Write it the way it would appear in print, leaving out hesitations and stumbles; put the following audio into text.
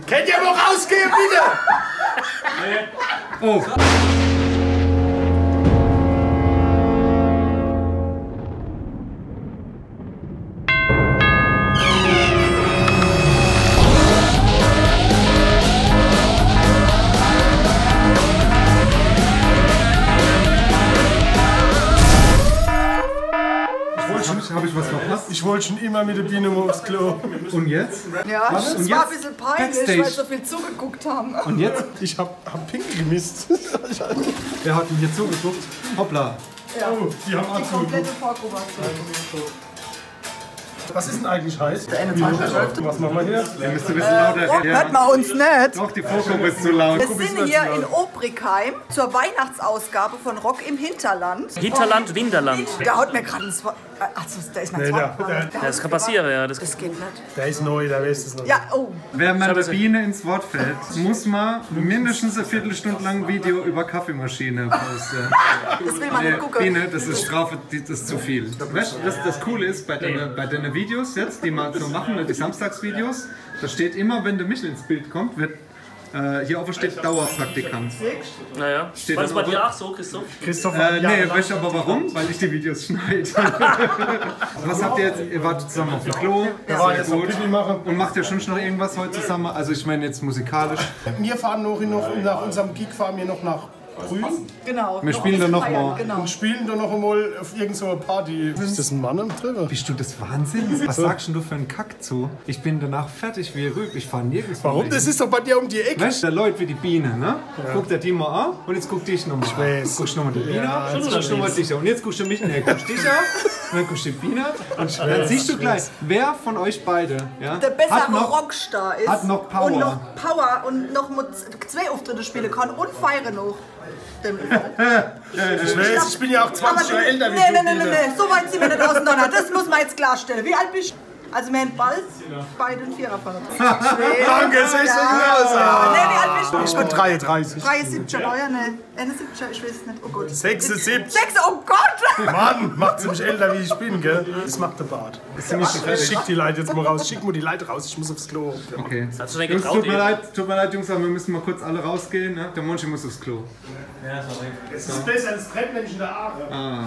Könnt ihr mal rausgehen, bitte? Oh. Habe ich was verpasst? Ich wollte schon immer mit der Biene aufs Klo. Und jetzt? Ja, Was? es Und war ein jetzt? bisschen peinlich, Backstage. weil so viel zugeguckt haben. Und jetzt? Ich hab Pinkel gemisst. Wer hat denn hier zugeguckt? Hoppla. Ja. Oh, die haben Die komplette anzugeguckt. Vorgruppe. Was ist denn eigentlich heiß? Der 21.12. Was machen wir hier? Ihr müsst ein bisschen lauter reden. Hört man uns nicht. Doch, die Vorgruppe ist zu laut. Wir sind hier in Obrigheim zur Weihnachtsausgabe von Rock im Hinterland. Hinterland, Winterland. Da haut mir gerade ins Wort. Also, da ist mein Nee, Zwang. Das kann passieren, ja. Das Das geht nicht. Der ist neu, der weiß es noch. Ja, oh. Wer mal der Biene ins Wort fällt, muss mal mindestens eine Viertelstunde lang ein Video über Kaffeemaschine posten. Das will man nicht gucken. Biene, das ist Strafe, das ist zu viel. Weißt du, das Coole ist, bei deinen Videos jetzt, die wir so machen, die Samstagsvideos, da steht immer, wenn der Michel ins Bild kommt, wird hier oben steht Dauerpraktikant. naja. Steht War das dann bei dir auch so, Christoph? Christoph Nee, weißt du aber warum? Weil ich die Videos schneide. Was habt ihr jetzt? Ihr wart zusammen auf dem Klo. Wir waren Sehr jetzt noch gut. Pipi machen. Und macht ihr schon noch irgendwas heute zusammen? Also ich meine jetzt musikalisch. Wir fahren noch nach unserem Gig fahren wir noch nach Brünn Genau. Wir spielen dann noch feiern, mal. Genau. und spielen dann noch einmal auf irgendeiner Party. Ist das ein Mann am Trevor? Bist du das Wahnsinn? Was sagst du für einen Kack zu? Ich bin danach fertig wie Rüb. Ich fahre nirgends mehr Warum? hin. Das ist doch bei dir um die Ecke. Weißt du, der Leute wie die Biene, ne? Guckt der die mal an und jetzt guckt dich nochmal an. weiß. Guckst du nochmal die Biene Ja, an, jetzt guckst du nochmal dich an. Und jetzt guckst du mich an, guckst dich an, und dann guckst du die Biene an. Und dann siehst du gleich, wer von euch beide Der bessere hat noch, Rockstar ist. hat noch Power. Und noch Power und noch mit 2 Auftritte spielen kann und feiern noch. Ich weiß, ich bin ja auch 20 Jahre älter wie nee, du. nee, nee, nee, so weit sind wir nicht auseinander. Das muss man jetzt klarstellen. Wie alt bist du? Also wir haben bald beide einen Viererfahrer. Danke, es ist so groß. Nee, wie alt bist du? Ich bin 33. 73 Jahre, ne? 71, ich weiß es nicht. Oh Gott. 76. 6, oh Gott! Mann, macht sie mich älter wie ich bin, gell? Das macht der Bart. Ich schick die Leute jetzt mal raus. Schick mal die Leute raus, ich muss aufs Klo. Okay. Hast du denn Jungs, getraut? tut mir leid, Jungs, aber wir müssen mal kurz alle rausgehen. Ne? Der Monchi muss aufs Klo. Es ist besser als Brettmenschen der Aare.